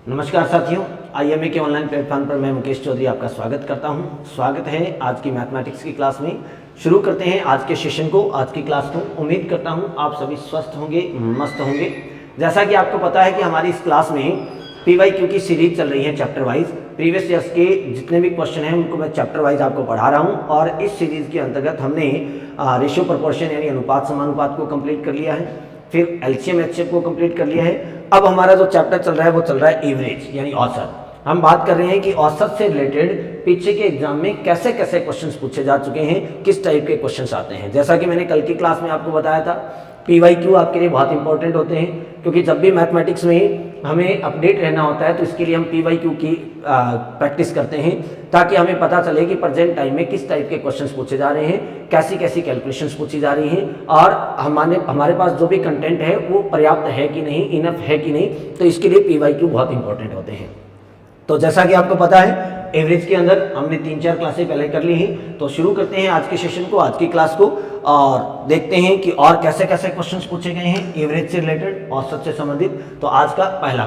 नमस्कार साथियों, आईएमए के ऑनलाइन प्लेटफॉर्म पर मैं मुकेश चौधरी आपका स्वागत करता हूं। स्वागत है आज की मैथमेटिक्स की क्लास में। शुरू करते हैं आज के सेशन को, आज की क्लास को। उम्मीद करता हूं आप सभी स्वस्थ होंगे, मस्त होंगे। जैसा कि आपको पता है कि हमारी इस क्लास में PYQ की सीरीज चल रही है चैप्टर वाइज। प्रीवियस ईयर्स के जितने भी क्वेश्चन हैं उनको मैं चैप्टर वाइज आपको पढ़ा रहा हूँ। और इस सीरीज के अंतर्गत हमने रेशियो प्रोपोर्शन यानी अनुपात समानुपात को कंप्लीट कर लिया है, फिर LCM HCF को कंप्लीट कर लिया है। अब हमारा जो चैप्टर चल रहा है वो चल रहा है एवरेज यानी औसत। हम बात कर रहे हैं कि औसत से रिलेटेड पीछे के एग्जाम में कैसे कैसे क्वेश्चंस पूछे जा चुके हैं, किस टाइप के क्वेश्चंस आते हैं। जैसा कि मैंने कल की क्लास में आपको बताया था, PYQ आपके लिए बहुत इंपॉर्टेंट होते हैं, क्योंकि जब भी मैथमेटिक्स में हमें अपडेट रहना होता है तो इसके लिए हम PYQ की प्रैक्टिस करते हैं, ताकि हमें पता चले कि प्रेजेंट टाइम में किस टाइप के क्वेश्चंस पूछे जा रहे हैं, कैसी कैसी कैलकुलेशंस पूछी जा रही हैं, और हमारे पास जो भी कंटेंट है वो पर्याप्त है कि नहीं, इनफ है कि नहीं। तो इसके लिए PYQ बहुत इंपॉर्टेंट होते हैं। तो जैसा कि आपको पता है, एवरेज के अंदर हमने 3-4 क्लासें पहले कर ली हैं। तो शुरू करते हैं आज के सेशन को, आज की क्लास को, और देखते हैं कि और कैसे कैसे क्वेश्चंस पूछे गए हैं एवरेज से रिलेटेड, औसत से संबंधित। तो आज का पहला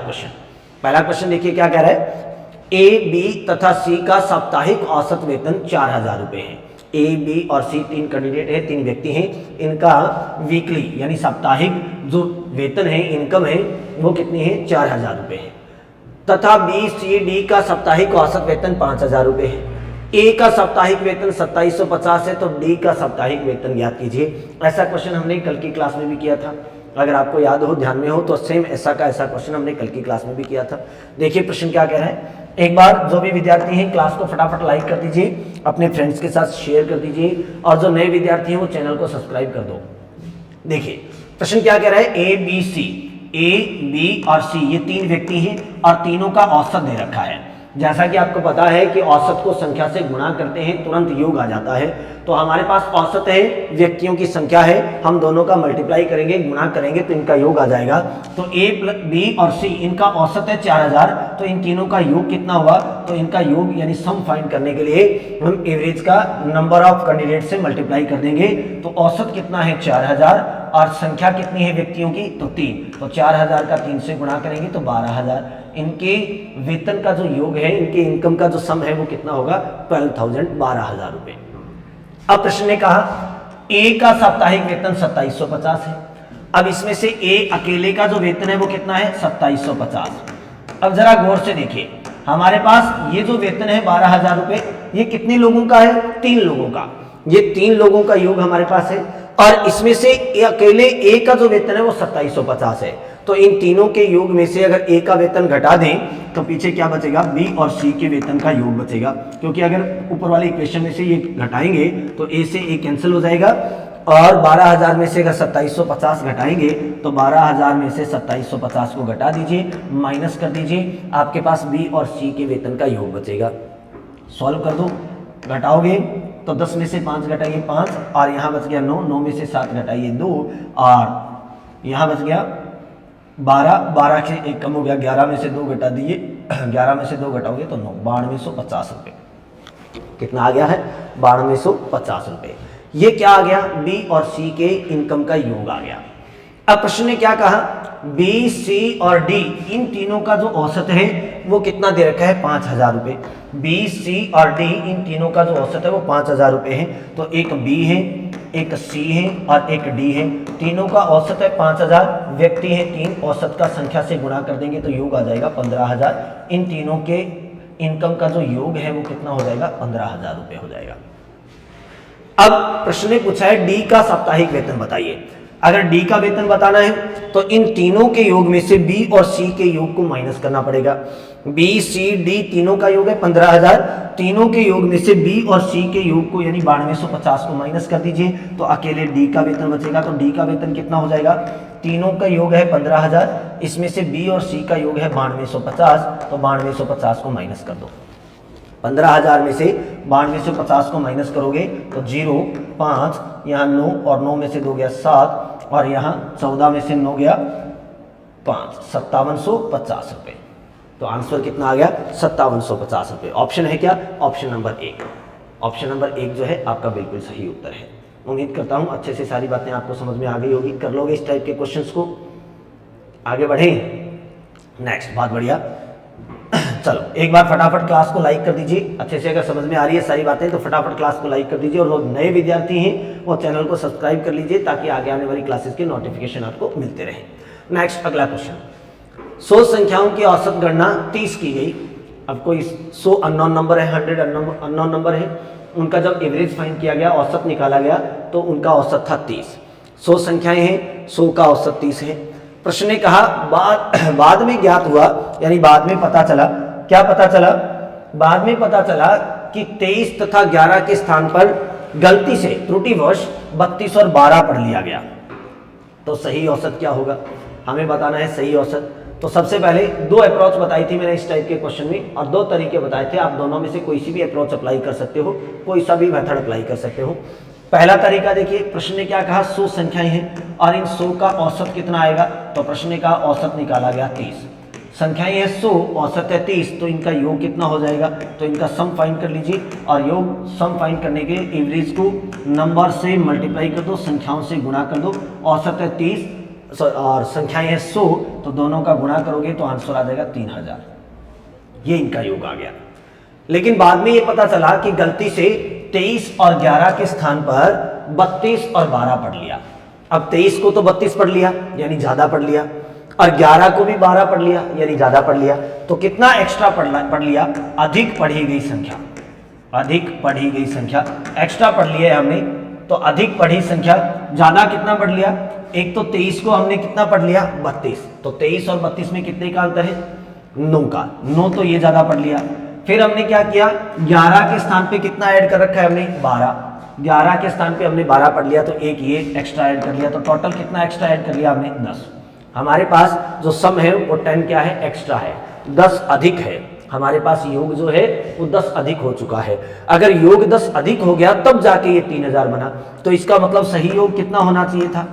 क्वेश्चन देखिए क्या कह रहा है। A, B तथा C का साप्ताहिक औसत वेतन 4000 रुपये है। A, B और C तीन कैंडिडेट है, तीन व्यक्ति हैं। इनका वीकली यानी साप्ताहिक जो वेतन है, इनकम है, वो कितनी है? 4000 रुपये है। तथा B, C, D का साप्ताहिक औसत वेतन 5000 रुपये है। A का साप्ताहिक वेतन 2750 है, तो D का साप्ताहिक वेतन ज्ञात कीजिए। ऐसा क्वेश्चन हमने कल की क्लास में भी किया था, अगर आपको याद हो, ध्यान में हो, तो सेम ऐसा क्वेश्चन हमने कल की क्लास में भी किया था। देखिए प्रश्न क्या कह रहा है। एक बार जो भी विद्यार्थी हैं क्लास को फटाफट लाइक कर दीजिए, अपने फ्रेंड्स के साथ शेयर कर दीजिए, और जो नए विद्यार्थी हैं वो चैनल को सब्सक्राइब कर दो। देखिए प्रश्न क्या कह रहा है। A, B और C ये तीन व्यक्ति हैं और तीनों का औसत दे रखा है। जैसा कि आपको पता है कि औसत को संख्या से गुणा करते हैं तुरंत योग आ जाता है। तो हमारे पास औसत है, व्यक्तियों की संख्या है, हम दोनों का मल्टीप्लाई करेंगे, गुणा करेंगे तो इनका योग आ जाएगा। तो A, B और C इनका औसत है 4000, तो इन तीनों का योग कितना हुआ? तो इनका योग यानी सम फाइंड करने के लिए हम एवरेज का नंबर ऑफ कैंडिडेट से मल्टीप्लाई कर देंगे। तो औसत कितना है? 4000, और संख्या कितनी है व्यक्तियों की? तो 3। तो 4000 का 3 से गुणा करेंगे तो 12000। इनके वेतन का जो योग है, इनके इनकम का जो सम है वो कितना होगा? 12000, 12000 रुपए। अब प्रश्न ने कहा A का साप्ताहिक वेतन 2750 है। अब इसमें से A अकेले का जो वेतन है वो कितना है? 2750। अब जरा गौर से देखिए, हमारे पास ये जो वेतन है 12000 रुपए, ये कितने लोगों का है? 3 लोगों का। ये 3 लोगों का योग हमारे पास है, और इसमें से अकेले A का जो वेतन है वो 2750 है। तो इन तीनों के योग में से अगर A का वेतन घटा दें तो पीछे क्या बचेगा? B और C के वेतन का योग बचेगा, क्योंकि अगर ऊपर वाले इक्वेशन में से ये घटाएंगे तो A से A कैंसिल हो जाएगा, और 12000 में से अगर 2750 घटाएंगे तो 12000 में से 2750 को घटा दीजिए, माइनस कर दीजिए, आपके पास B और C के वेतन का योग बचेगा। सॉल्व कर दो, घटाओगे तो 10 में से 5 घटाइए 5, और यहाँ बच गया 9, 9 में से 7 घटाइए 2, और यहाँ बच गया 12, 12 से 1 कम हो गया, 11 में से 2 घटा दिए, 11 में से 2 घटाओगे तो 9, 9250 रुपये। कितना आ गया है? 9250 रुपये। ये क्या आ गया? B और C के इनकम का योग आ गया। अब प्रश्न ने क्या कहा? B, C और D इन तीनों का जो औसत है वो कितना दे रखा है? 5000 रुपये। B, C और D इन तीनों का जो औसत है वो 5000 रुपये है। तो एक B है, एक C है और एक D है। तीनों का औसत है 5000, व्यक्ति है 3, औसत का संख्या से गुणा कर देंगे तो योग आ जाएगा 15000। इन तीनों के इनकम का जो योग है वो कितना हो जाएगा? 15000 रुपये हो जाएगा। अब प्रश्न ने पूछा है D का साप्ताहिक वेतन बताइए। अगर D का वेतन बताना है तो इन तीनों के योग में से B और C के योग को माइनस करना पड़ेगा। B, C, D तीनों का योग है 15000, तीनों के योग में से B और C के योग को यानी 9250 को माइनस कर दीजिए, तो अकेले D का वेतन बचेगा। तो D का वेतन कितना हो जाएगा? तीनों का योग है 15000, इसमें से B और C का योग है 9250, तो 9250 को माइनस कर दो। 15000 में से 9250 को माइनस करोगे तो 0, 5, यहाँ 9, और 9 में से 2 गया 7, और यहाँ 14 में से 9 गया 5, 5750 रुपये। तो आंसर कितना आ गया? 5750 रुपये। ऑप्शन है क्या? Option number 1। ऑप्शन नंबर 1 जो है आपका बिल्कुल सही उत्तर है। उम्मीद करता हूँ अच्छे से सारी बातें आपको समझ में आ गई होगी, कर लोगे इस टाइप के क्वेश्चंस को। आगे बढ़ें। नेक्स्ट, बहुत बढ़िया। चलो एक बार फटाफट क्लास को लाइक कर दीजिए। अच्छे से अगर समझ में आ रही है सारी बातें तो फटाफट क्लास को लाइक कर दीजिए, और जो नए विद्यार्थी हैं वो चैनल को सब्सक्राइब कर लीजिए ताकि आगे आने वाली क्लासेस के नोटिफिकेशन आपको मिलते रहे। नेक्स्ट अगला क्वेश्चन, 100 संख्याओं की औसत गणना 30 की गई। अब कोई 100 अननोन नंबर है, 100 अननोन नंबर है, उनका जब एवरेज फाइंड किया गया, औसत निकाला गया तो उनका औसत था 30। 100 संख्याएं हैं, 100 का औसत 30 है। प्रश्न ने कहा बाद में ज्ञात हुआ, यानी बाद में पता चला, क्या पता चला? बाद में पता चला कि 23 तथा 11 के स्थान पर गलती से त्रुटिवश 32 और 12 पढ़ लिया गया। तो सही औसत क्या होगा, हमें बताना है सही औसत। तो सबसे पहले 2 अप्रोच बताई थी मैंने इस टाइप के क्वेश्चन में, और 2 तरीके बताए थे। आप दोनों में से कोई सी भी अप्रोच अप्लाई कर सकते हो, कोई सा भी मेथड अप्लाई कर सकते हो। पहला तरीका देखिए, प्रश्न ने क्या कहा, 100 संख्याएं हैं और इन 100 का औसत कितना आएगा, तो प्रश्न ने कहा औसत निकाला गया 30। संख्याएं हैं 100, औसत है 30, तो इनका योग कितना हो जाएगा, तो इनका सम फाइंड कर लीजिए। और योग सम फाइंड करने के लिए एवरेज को नंबर से मल्टीप्लाई कर दो, संख्याओं से गुणा कर दो। औसत है 30 और संख्याएं हैं 100, तो दोनों का गुणा करोगे तो आंसर आ जाएगा 3000। ये इनका योग आ गया। लेकिन बाद में ये पता चला कि गलती से 23 और 11 के स्थान पर 32 और 12 पढ़ लिया। अब 23 को तो 32 पढ़ लिया यानी ज्यादा पढ़ लिया, और 11 को भी 12 पढ़ लिया यानी ज्यादा पढ़ लिया। तो कितना एक्स्ट्रा पढ़ लिया, अधिक पढ़ी गई संख्या, अधिक पढ़ी गई संख्या एक्स्ट्रा पढ़ लिया है हमने। तो अधिक पढ़ी संख्या ज्यादा कितना पढ़ लिया, एक तो 23 को हमने कितना पढ़ लिया, 32। तो 23 और 32 में कितने का अंतर है, 9 का। 9 तो ये ज्यादा पढ़ लिया। फिर हमने क्या किया, 11 के स्थान पे कितना ऐड कर रखा है हमने, 12। 11 के स्थान पे हमने 12 पढ़ लिया, तो एक ये एक्स्ट्रा ऐड कर लिया। तो टोटल कितना एक्स्ट्रा ऐड कर लिया हमने, 10। हमारे पास जो सम है वो 10 क्या है, एक्स्ट्रा है, 10 अधिक है। हमारे पास योग जो है वो 10 अधिक हो चुका है। अगर योग 10 अधिक हो गया तब जाके ये 3000 बना। तो इसका मतलब सही योग कितना होना चाहिए था,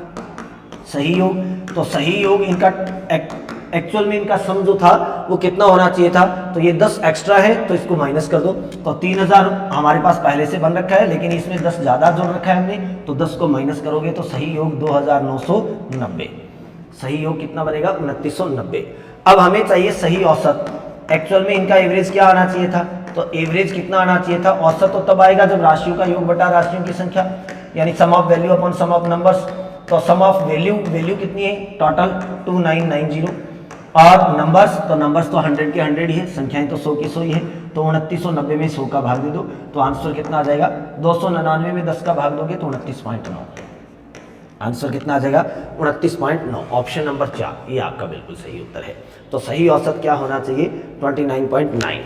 सही योग, तो सही योग इनका एक्चुअल में इनका सम जो था वो कितना होना चाहिए था, तो ये 10 एक्स्ट्रा है तो इसको माइनस कर दो। तो 3000 हमारे पास पहले से बन रखा है, लेकिन इसमें 10 ज्यादा जोड़ रखा है हमने, तो 10 को माइनस करोगे तो सही योग 2990। सही योग कितना बनेगा, 2990। अब हमें चाहिए सही औसत। एक्चुअल में इनका एवरेज क्या आना चाहिए था, तो एवरेज कितना आना चाहिए था, औसत तो तब आएगा जब राशियों का योग बटा राशियों की संख्या, यानी sum of value upon sum of numbers. तो सम ऑफ वैल्यू कितनी है, टोटल 2990, और नंबर्स, तो नंबर्स तो 100 के 100 ही है, संख्याएं तो 100 की 100 ही है। तो 2990 में 100 का भाग दे दो तो आंसर कितना आ जाएगा, 299 में 10 का भाग दोगे तो 29.9। आंसर कितना आ जाएगा, 29.9। ऑप्शन नंबर 4 ये आपका बिल्कुल सही उत्तर है। तो सही औसत क्या होना चाहिए, 29.9।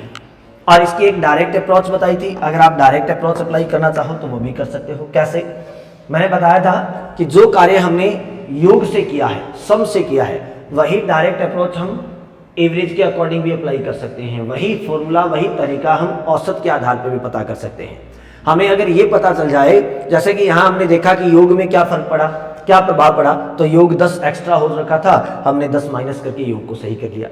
और इसकी एक डायरेक्ट अप्रोच बताई थी, अगर आप डायरेक्ट अप्रोच अप्लाई करना चाहो तो वो भी कर सकते हो। कैसे, मैंने बताया था कि जो कार्य हमने योग से किया है, सम से किया है, वही डायरेक्ट अप्रोच हम एवरेज के अकॉर्डिंग भी अप्लाई कर सकते हैं। वही फॉर्मूला, वही तरीका हम औसत के आधार पर भी पता कर सकते हैं। हमें अगर ये पता चल जाए, जैसे कि यहाँ हमने देखा कि योग में क्या फर्क पड़ा, क्या प्रभाव पड़ा, तो योग 10 एक्स्ट्रा हो रखा था, हमने 10 माइनस करके योग को सही कर लिया।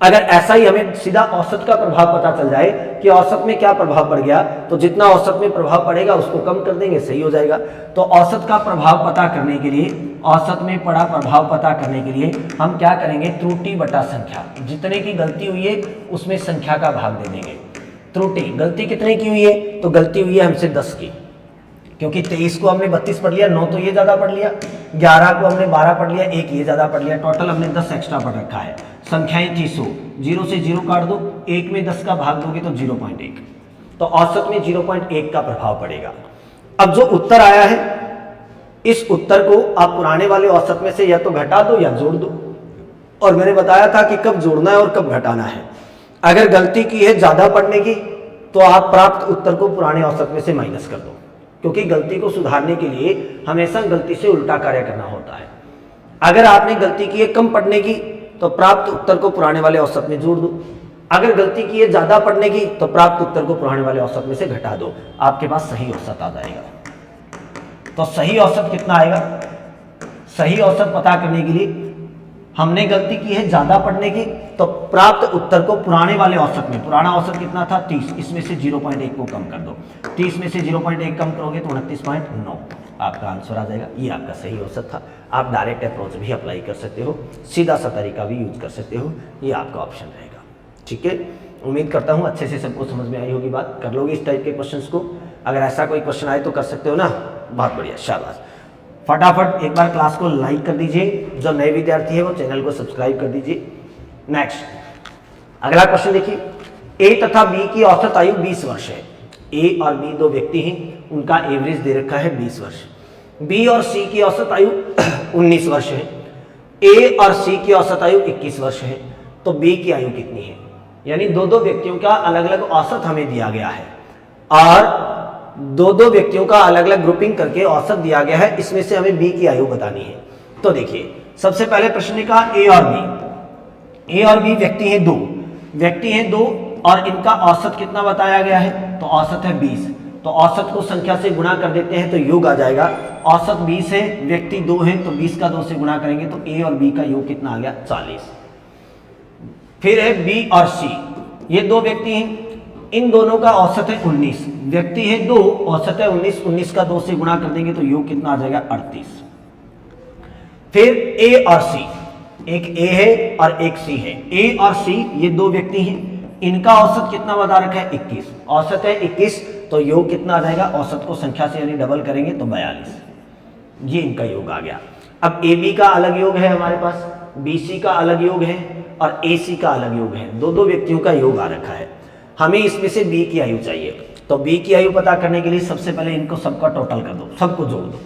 अगर ऐसा ही हमें सीधा औसत का प्रभाव पता चल जाए कि औसत में क्या प्रभाव पड़ गया, तो जितना औसत में प्रभाव पड़ेगा उसको कम कर देंगे, सही हो जाएगा। तो औसत का प्रभाव पता करने के लिए, औसत में पड़ा प्रभाव पता करने के लिए हम क्या करेंगे, त्रुटि बटा संख्या, जितने की गलती हुई है उसमें संख्या का भाग दे देंगे। त्रुटि, गलती कितने की हुई है, तो गलती हुई है हमसे 10 की, क्योंकि 23 को हमने 32 पढ़ लिया, 9 तो ये ज्यादा पढ़ लिया, 11 को हमने 12 पढ़ लिया, 1 ये ज्यादा पढ़ लिया, टोटल हमने 10 एक्स्ट्रा पढ़ रखा है। संख्याएं थी 100, 0 से 0 काट दो, 1 में 10 का भाग दोगे तो 0.1, तो औसत में 0.1 का प्रभाव पड़ेगा। अब जो उत्तर आया है, इस उत्तर को आप पुराने वाले औसत में से या तो घटा दो या जोड़ दो। और मैंने बताया था कि कब जोड़ना है और कब घटाना है। अगर गलती की है ज्यादा पढ़ने की, तो आप प्राप्त उत्तर को पुराने औसत में से माइनस कर दो, क्योंकि गलती को सुधारने के लिए हमेशा गलती से उल्टा कार्य करना होता है। अगर आपने गलती की है कम पढ़ने की, तो प्राप्त उत्तर को पुराने वाले औसत में जोड़ दो। अगर गलती की है ज्यादा पढ़ने की, तो प्राप्त उत्तर को पुराने वाले औसत में से घटा दो, आपके पास सही औसत आ जाएगा। तो सही औसत कितना आएगा, सही औसत पता करने के लिए हमने गलती की है ज्यादा पढ़ने की, तो प्राप्त उत्तर को पुराने वाले औसत में, पुराना औसत कितना था 30, इसमें से 0.1 को कम कर दो, 30 में से 0.1 कम करोगे तो 29.9 आपका आंसर आ जाएगा। ये आपका सही औसत था। आप डायरेक्ट अप्रोच भी अप्लाई कर सकते हो, सीधा सा तरीका भी यूज कर सकते हो, ये आपका ऑप्शन रहेगा। ठीक है, उम्मीद करता हूँ अच्छे से सबको समझ में आई होगी बात। कर लोगे इस टाइप के क्वेश्चंस को? अगर ऐसा कोई क्वेश्चन आए तो कर सकते हो ना, बहुत बढ़िया, शाबाश। फटाफट एक बार क्लास को लाइक कर दीजिए, जो नए विद्यार्थी है वो चैनल को सब्सक्राइब कर दीजिए। नेक्स्ट अगला क्वेश्चन देखिए, ए तथा बी की औसत आयु 20 वर्ष है। ए और बी दो व्यक्ति हैं, उनका एवरेज दे रखा है 20 वर्ष। बी और सी की औसत आयु 19 वर्ष है। ए और सी की औसत आयु 21 वर्ष है। तो बी की आयु कितनी है? यानी दो दो व्यक्तियों का अलग अलग औसत हमें दिया गया है और दो दो व्यक्तियों का अलग अलग ग्रुपिंग करके औसत दिया गया है, इसमें से हमें बी की आयु बतानी है। तो देखिए सबसे पहले प्रश्न का ए और बी, ए और बी व्यक्ति हैं दो और इनका औसत कितना बताया गया है? तो औसत है 20। तो औसत को संख्या से गुणा कर देते हैं तो योग आ जाएगा। औसत 20 है, व्यक्ति 2 हैं, तो 20 का 2 से गुणा करेंगे तो ए और बी का योग कितना आ गया? 40। फिर है बी और सी, ये दो व्यक्ति हैं, इन दोनों का औसत है 19। व्यक्ति है 2, औसत है 19, 19 का 2 से गुणा कर देंगे तो योग कितना आ जाएगा? 38। फिर ए और सी, एक ए है और एक सी है। ए और सी ये दो व्यक्ति हैं, इनका औसत कितना बता रखा है? 21। औसत है 21, तो योग कितना आ जाएगा? औसत को संख्या से यानी डबल करेंगे तो 42। ये इनका योग आ गया। अब ए बी का अलग योग है हमारे पास, बी सी का अलग योग है और ए सी का अलग योग है। दो दो व्यक्तियों का योग आ रखा है। हमें इसमें से बी की आयु चाहिए। तो बी की आयु पता करने के लिए सबसे पहले इनको सबका टोटल कर दो, सबको जोड़ दो।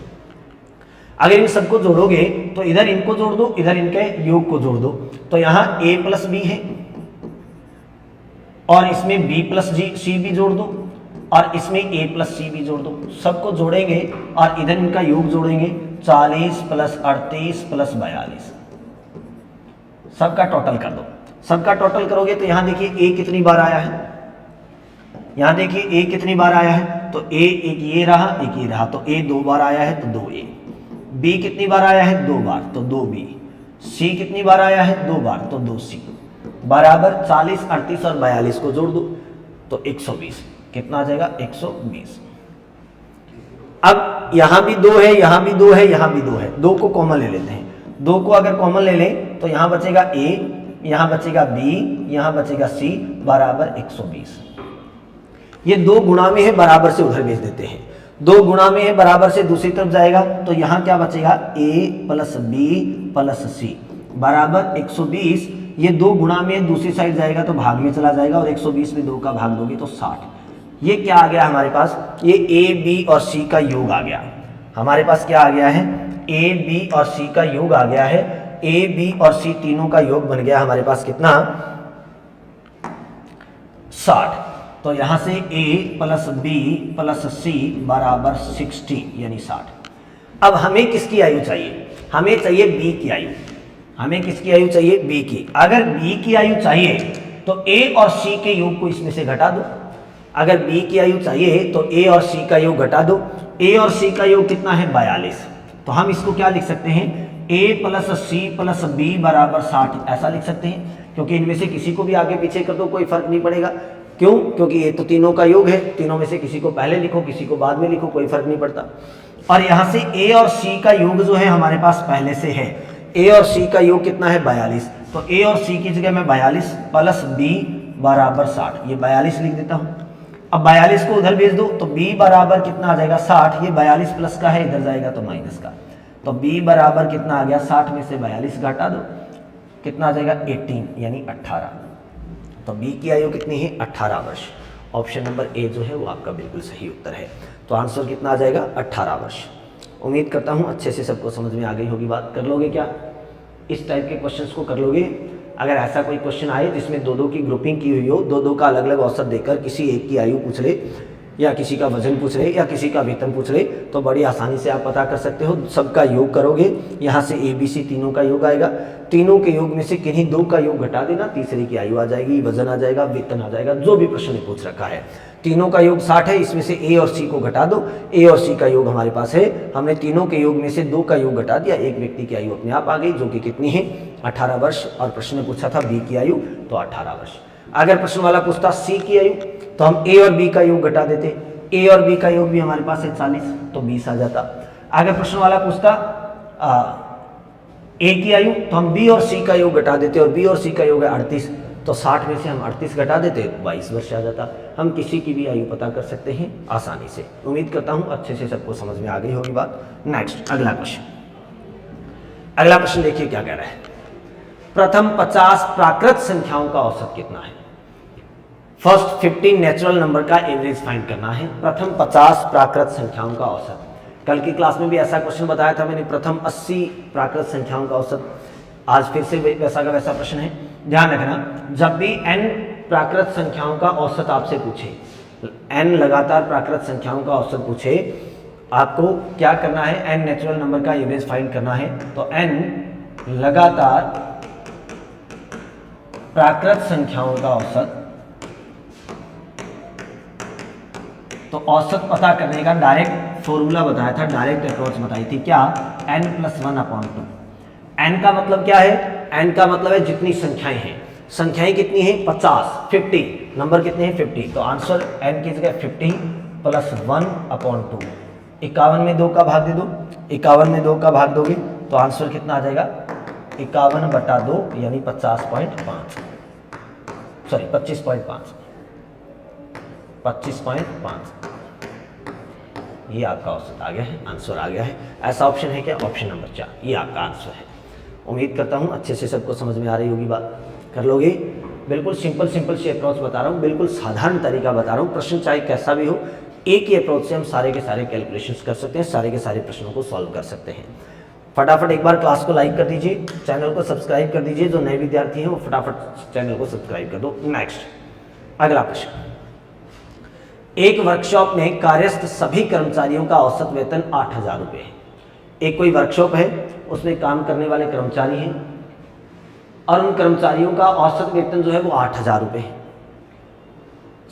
अगर इन सबको जोड़ोगे तो इधर इनको जोड़ दो, इधर इनके योग को जोड़ दो। तो यहाँ a प्लस बी है और इसमें b प्लस सी भी जोड़ दो और इसमें a प्लस सी भी जोड़ दो। सबको जोड़ेंगे और इधर इनका योग जोड़ेंगे, 40 प्लस 38 प्लस 42। सबका टोटल कर दो। सबका टोटल करोगे तो यहाँ देखिए a कितनी बार आया है, यहाँ देखिए a कितनी बार आया है, तो a एक ये रहा एक ये रहा, तो a 2 बार आया है तो 2a। b कितनी बार आया है? 2 बार, तो 2b। c कितनी बार आया है? 2 बार, तो 2c। बराबर 40, 38 और 42 को जोड़ दो तो 120। कितना आ जाएगा? 120। अब यहां भी 2 है, यहां भी 2 है, यहां भी 2 है, 2 को कॉमन ले लेते हैं। 2 को अगर कॉमन ले लें तो यहां बचेगा a, यहां बचेगा b, यहां बचेगा c, बराबर 120। ये 2 गुणा में है, बराबर से उधर भेज देते हैं। 2 गुणा में है, बराबर से दूसरी तरफ जाएगा तो यहां क्या बचेगा? a plus b plus c बराबर 120। ये 2 गुणा में दूसरी साइड जाएगा तो भाग में चला जाएगा और 120 में 2 का भाग दोगे तो 60। ये क्या आ गया हमारे पास? ये a b और c का योग आ गया। हमारे पास क्या आ गया है? a b और c का योग आ गया है। a b और c तीनों का योग बन गया हमारे पास कितना? 60। तो यहां से a plus b plus c बराबर 60 यानी 60। अब हमें किसकी आयु चाहिए? हमें चाहिए b की आयु। हमें किसकी आयु चाहिए? b की। अगर b की आयु चाहिए तो a और c के योग को इसमें से घटा दो। अगर b की आयु चाहिए तो a और c का योग घटा दो। a और c का योग कितना है? 42। तो हम इसको क्या लिख सकते हैं? a plus c plus b बराबर 60 ऐसा लिख सकते हैं, क्योंकि इनमें से किसी को भी आगे पीछे कर दो कोई फर्क नहीं पड़ेगा। क्यों? क्योंकि ये तो तीनों का योग है, तीनों में से किसी को पहले लिखो किसी को बाद में लिखो, कोई फर्क नहीं पड़ता। और यहाँ से a और c का योग जो है हमारे पास पहले से है। a और c का योग कितना है? 42। तो a और c की जगह मैं 42 प्लस b बराबर 60, ये 42 लिख देता हूँ। अब 42 को उधर भेज दो तो b बराबर कितना आ जाएगा? 60। ये 42 प्लस का है, इधर जाएगा तो माइनस का, तो b बराबर कितना आ गया? 60 में से 42 घटा दो, कितना आ जाएगा? 18 यानी 18। तो b की आयु कितनी है? 18 वर्ष। ऑप्शन नंबर ए जो है वो आपका बिल्कुल सही उत्तर है। तो आंसर कितना आ जाएगा? 18 वर्ष। उम्मीद करता हूँ अच्छे से सबको समझ में आ गई होगी बात। कर लोगे क्या? इस टाइप के क्वेश्चंस को कर लोगे? अगर ऐसा कोई क्वेश्चन आए जिसमें दो दो की ग्रुपिंग की हुई हो, दो दो का अलग अलग औसत देकर किसी एक की आयु पूछ ले या किसी का वजन पूछ ले या किसी का वेतन पूछ ले, तो बड़ी आसानी से आप पता कर सकते हो। सबका योग करोगे, यहाँ से ए बी सी तीनों का योग आएगा। तीनों के योग में से किन्हीं 2 का योग घटा देना, तीसरे की आयु आ जाएगी, वजन आ जाएगा, वेतन आ जाएगा, जो भी प्रश्न ने पूछ रखा है। तीनों का योग 60 है, इसमें से ए और सी को घटा दो। ए और सी का योग हमारे पास है, हमने तीनों के योग में से 2 का योग घटा दिया, एक व्यक्ति की आयु अपने आप आ गई, जो कि कितनी है? 18 वर्ष। और प्रश्न ने पूछा था बी की आयु, तो 18 वर्ष। अगर प्रश्न वाला पूछता सी की आयु, तो हम ए और बी का योग घटा देते। ए और बी का योग भी हमारे पास है 40, तो 20 आ जाता। अगर प्रश्न वाला पूछता ए की आयु, तो हम बी और सी का योग घटा देते, और बी और सी का योग है 38, तो 60 में से हम 38 घटा देते तो 22 वर्ष आ जाता। हम किसी की भी आयु पता कर सकते हैं आसानी से। उम्मीद करता हूँ अच्छे से सबको समझ में आ गई होगी बात। नेक्स्ट अगला क्वेश्चन, अगला प्रश्न देखिए क्या कह रहा है। प्रथम 50 प्राकृत संख्याओं का औसत कितना है। फर्स्ट 15 नेचुरल नंबर का एवरेज फाइंड करना है। प्रथम 50 प्राकृत संख्याओं का औसत। कल की क्लास में भी ऐसा क्वेश्चन बताया था मैंने, प्रथम 80 प्राकृत संख्याओं का औसत। आज फिर से वैसा का वैसा प्रश्न है। ध्यान रखना, जब भी n प्राकृत संख्याओं का औसत आपसे पूछे, n लगातार प्राकृत संख्याओं का औसत पूछे, आपको क्या करना है, n नेचुरल नंबर का एवरेज फाइंड करना है। तो n लगातार प्राकृत संख्याओं का औसत, तो औसत पता करने का डायरेक्ट फॉर्मूला बताया था, डायरेक्ट अप्रोच बताई थी क्या, n+1/2। n का मतलब क्या है, n का मतलब है जितनी संख्याएं हैं। संख्याएं कितनी हैं, 50, 50, नंबर कितने हैं 50। तो आंसर n की जगह 50 + 1/2। 51 में 2 का भाग दे दो, 51 में 2 का भाग दोगे तो आंसर कितना आ जाएगा, 51/2 यानी 50.5, सॉरी 25.5, 25.5। ये आपका औसत आ गया है, आंसर आ गया है। ऐसा ऑप्शन है क्या, ऑप्शन नंबर 4, ये आपका आंसर है। उम्मीद करता हूँ अच्छे से सबको समझ में आ रही होगी बात। कर लोगे, बिल्कुल सिंपल सी अप्रोच बता रहा हूँ, बिल्कुल साधारण तरीका बता रहा हूँ। प्रश्न चाहे कैसा भी हो, एक ही अप्रोच से हम सारे के सारे कैलकुलेशंस कर सकते हैं, सारे के सारे प्रश्नों को सॉल्व कर सकते हैं। फटाफट एक बार क्लास को लाइक कर दीजिए, चैनल को सब्सक्राइब कर दीजिए। जो नए विद्यार्थी हैं वो फटाफट चैनल को सब्सक्राइब कर दो। नेक्स्ट अगला प्रश्न, एक वर्कशॉप में कार्यस्थ सभी कर्मचारियों का औसत वेतन 8,000 रुपये है। एक कोई वर्कशॉप है, उसमें काम करने वाले कर्मचारी हैं और उन कर्मचारियों का औसत वेतन जो है वो 8,000 रुपये है।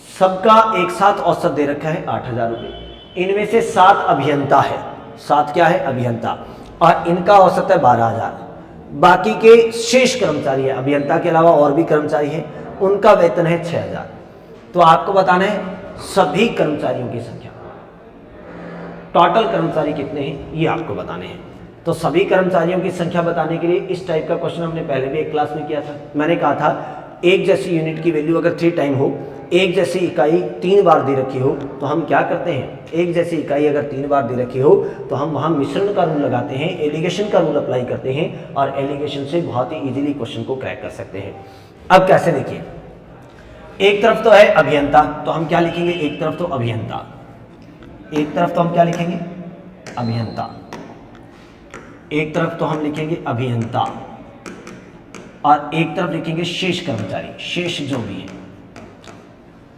सबका एक साथ औसत दे रखा है 8,000 रुपये। इनमें से 7 अभियंता है, 7 क्या है, अभियंता, और इनका औसत है 12,000। बाकी के शेष कर्मचारी है, अभियंता के अलावा और भी कर्मचारी हैं, उनका वेतन है 6,000। तो आपको बताना है सभी कर्मचारियों की संख्या, टोटल कर्मचारी कितने हैं ये आपको बताने हैं। तो सभी कर्मचारियों की संख्या बताने के लिए इस टाइप का क्वेश्चन हमने पहले भी एक क्लास में किया था। मैंने कहा था एक जैसी यूनिट की वैल्यू अगर 3 टाइम हो, एक जैसी इकाई 3 बार दे रखी हो, तो हम क्या करते हैं, एक जैसी इकाई अगर 3 बार दे रखी हो तो हम वहां मिश्रण का रूल लगाते हैं, एलिगेशन का रूल अप्लाई करते हैं और एलिगेशन से बहुत ही इजीली क्वेश्चन को क्रैक कर सकते हैं। अब कैसे देखिए, एक तरफ तो है अभियंता, तो हम क्या लिखेंगे, एक तरफ तो अभियंता, एक तरफ तो हम क्या लिखेंगे, अभियंता, एक तरफ तो हम लिखेंगे अभियंता और एक तरफ लिखेंगे शेष कर्मचारी, शेष जो भी है,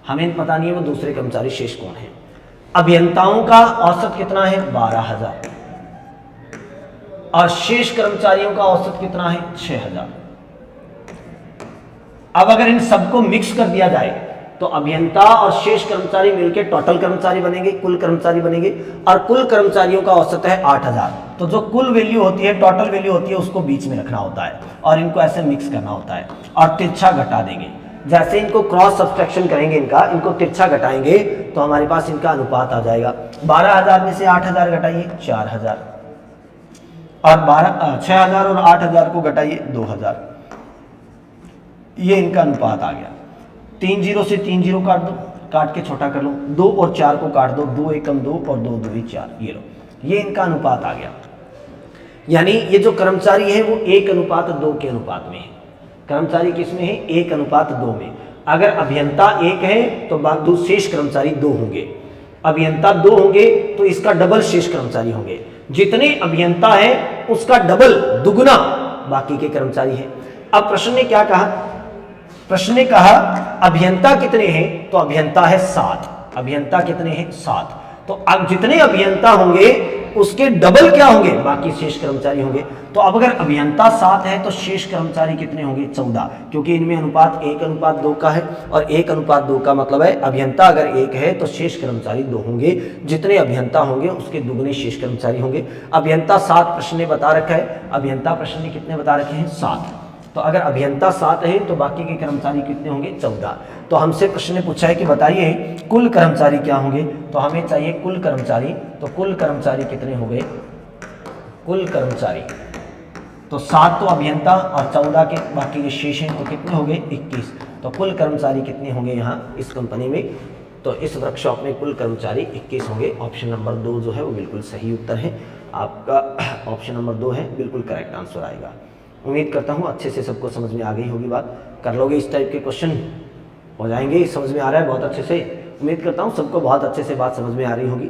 हमें पता नहीं है वो दूसरे कर्मचारी शेष कौन है। अभियंताओं का औसत कितना है, 12,000 और शेष कर्मचारियों का औसत कितना है, 6,000। अब अगर इन सबको मिक्स कर दिया जाए तो अभियंता और शेष कर्मचारी मिलकर टोटल कर्मचारी बनेंगे, कुल कर्मचारी बनेंगे, और कुल कर्मचारियों का औसत है 8,000। तो जो कुल वैल्यू होती है, टोटल वैल्यू होती है, उसको बीच में रखना होता है और इनको ऐसे मिक्स करना होता है और तिरछा घटा देंगे। जैसे इनको क्रॉस सब्सट्रैक्शन करेंगे, इनको तिरछा घटाएंगे तो हमारे पास इनका अनुपात आ जाएगा। 12,000 में से 8,000 घटाइए 4,000 और 6,000 और 8,000 को घटाइए 2,000, ये इनका अनुपात आ गया। 3 0 से 3 0 काट दो, काट के छोटा कर लो, 2 और 4 को काट दो, 2 एकम 2 और 2 दूनी 4, ये लो, ये इनका अनुपात आ गया। यानी ये जो कर्मचारी है वो 1:2 के अनुपात में है। कर्मचारी किस में है, 1:2 में। अगर अभियंता 1 है तो बाकी शेष कर्मचारी 2 होंगे, अभियंता 2 होंगे तो इसका डबल शेष कर्मचारी होंगे। जितने अभियंता है उसका डबल, दुगुना बाकी के कर्मचारी हैं। अब प्रश्न ने क्या कहा, प्रश्न ने कहा अभियंता कितने हैं, तो अभियंता है 7। अभियंता कितने हैं, 7। तो अब जितने अभियंता होंगे उसके डबल क्या होंगे, बाकी शेष कर्मचारी होंगे। तो अब अगर अभियंता 7 है तो शेष कर्मचारी कितने होंगे, 14, क्योंकि इनमें अनुपात 1:2 का है और 1:2 का मतलब है अभियंता अगर 1 है तो शेष कर्मचारी 2 होंगे। जितने अभियंता होंगे उसके दुगने शेष कर्मचारी होंगे। अभियंता 7 प्रश्न ने बता रखा है, अभियंता प्रश्न ने कितने बता रखे हैं, 7। तो अगर अभियंता 7 है तो बाकी के कर्मचारी कितने होंगे, 14। तो हमसे प्रश्न ने पूछा है कि बताइए कुल कर्मचारी क्या होंगे, तो हमें चाहिए कुल कर्मचारी। तो कुल कर्मचारी कितने हो गए, कुल कर्मचारी तो 7 तो अभियंता और 14 के बाकी के शेष हैं, तो कितने हो गए 21। तो कुल कर्मचारी कितने होंगे यहाँ इस कंपनी में, तो इस वर्कशॉप में कुल कर्मचारी 21 होंगे। ऑप्शन नंबर 2 जो है वो बिल्कुल सही उत्तर है आपका। ऑप्शन नंबर 2 है, बिल्कुल करेक्ट आंसर आएगा। उम्मीद करता हूँ अच्छे से सबको समझ में आ गई होगी बात। कर लोगे इस टाइप के क्वेश्चन, हो जाएंगे, समझ में आ रहा है बहुत अच्छे से। उम्मीद करता हूँ सबको बहुत अच्छे से बात समझ में आ रही होगी।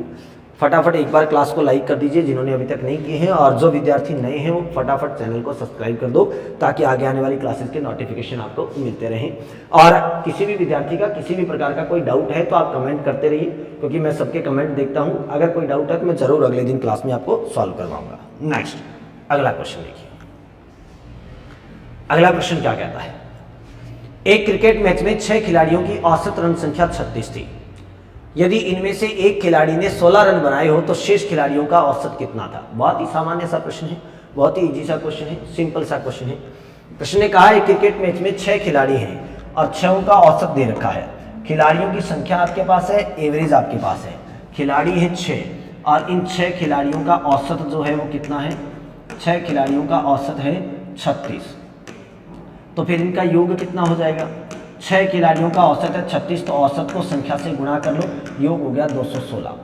फटाफट एक बार क्लास को लाइक कर दीजिए जिन्होंने अभी तक नहीं किए हैं, और जो विद्यार्थी नए हैं वो फटाफट चैनल को सब्सक्राइब कर दो ताकि आगे आने वाली क्लासेस के नोटिफिकेशन आपको मिलते रहें। और किसी भी विद्यार्थी का किसी भी प्रकार का कोई डाउट है तो आप कमेंट करते रहिए, क्योंकि मैं सबके कमेंट देखता हूँ। अगर कोई डाउट है तो मैं जरूर अगले दिन क्लास में आपको सॉल्व करवाऊंगा। नेक्स्ट अगला क्वेश्चन देखिए। अगला प्रश्न क्या कहता है, एक क्रिकेट मैच में 6 खिलाड़ियों की औसत रन संख्या 36 थी। यदि इनमें से एक खिलाड़ी ने 16 रन बनाए हो तो शेष खिलाड़ियों का औसत कितना था। बहुत ही सामान्य सा प्रश्न है, बहुत ही इजी सा क्वेश्चन है, सिंपल सा क्वेश्चन है। प्रश्न ने कहा है क्रिकेट मैच में 6 खिलाड़ी हैं और 6 का औसत दे रखा है। खिलाड़ियों की संख्या आपके पास है, एवरेज आपके पास है। खिलाड़ी है 6 और इन 6 खिलाड़ियों का औसत जो है वो कितना है, 6 खिलाड़ियों का औसत है 36। तो फिर इनका योग कितना हो जाएगा, 6 खिलाड़ियों का औसत है 36, तो औसत को संख्या से गुणा कर लो, योग हो गया 216।